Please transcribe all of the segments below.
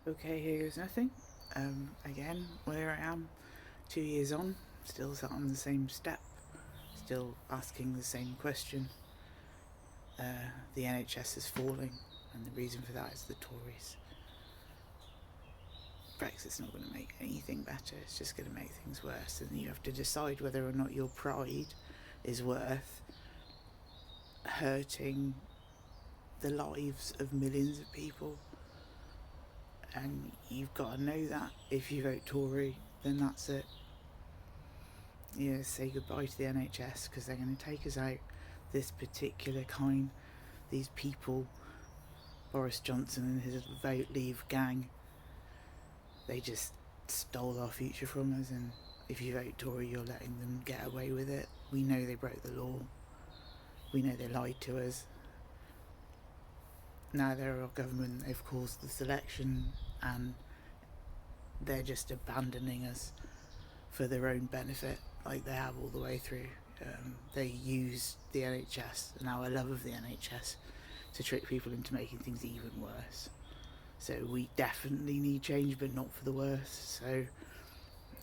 Okay, here goes nothing. Again, where I am, 2 years on, still sat on the same step, still asking the same question. The NHS is falling, and the reason for that is the Tories. Brexit's not going to make anything better, it's just going to make things worse, and you have to decide whether or not your pride is worth hurting the lives of millions of people. And you've got to know that if you vote Tory, then that's it. Say goodbye to the NHS because they're going to take us out. This particular kind, these people, Boris Johnson and his Vote Leave gang, they just stole our future from us, and if you vote Tory, you're letting them get away with it. We know they broke the law. We know they lied to us. Now they're our government, they've caused this election, and they're just abandoning us for their own benefit, like they have all the way through. They use the NHS and our love of the NHS to trick people into making things even worse. So we definitely need change, but not for the worse. So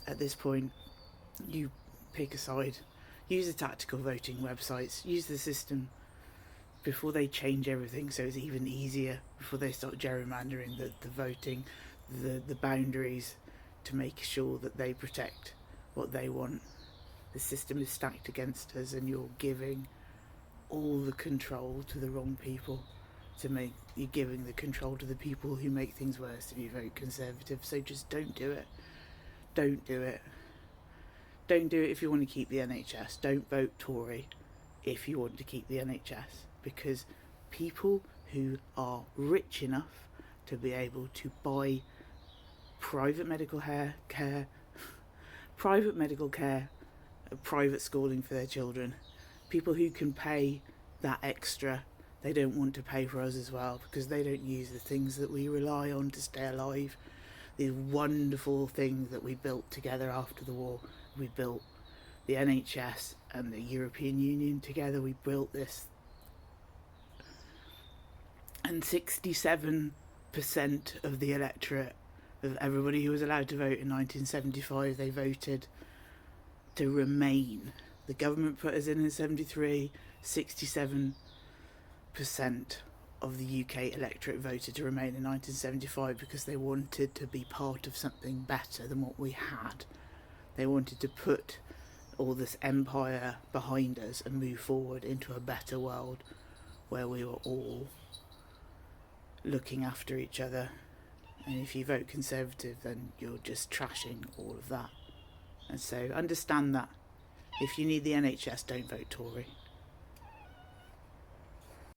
at this point, you pick a side, use the tactical voting websites, use the system before they change everything so it's even easier, before they start gerrymandering the voting, the boundaries to make sure that they protect what they want. The system is stacked against us, and you're giving all the control to the wrong people. You're giving the control to the people who make things worse if you vote Conservative. So just don't do it. Don't do it. Don't do it if you want to keep the NHS. Don't vote Tory if you want to keep the NHS, because people who are rich enough to be able to buy private medical care, private schooling for their children, people who can pay that extra, they don't want to pay for us as well, because they don't use the things that we rely on to stay alive. These wonderful things that we built together after the war. We built the NHS and the European Union together. We built this, and 67% of the electorate, of everybody who was allowed to vote in 1975, they voted to remain. The government put us in 73. 67% of the UK electorate voted to remain in 1975 because they wanted to be part of something better than what we had. They wanted to put all this empire behind us and move forward into a better world where we were all looking after each other. And if you vote Conservative, then you're just trashing all of that. And so understand that. If you need the NHS, don't vote Tory.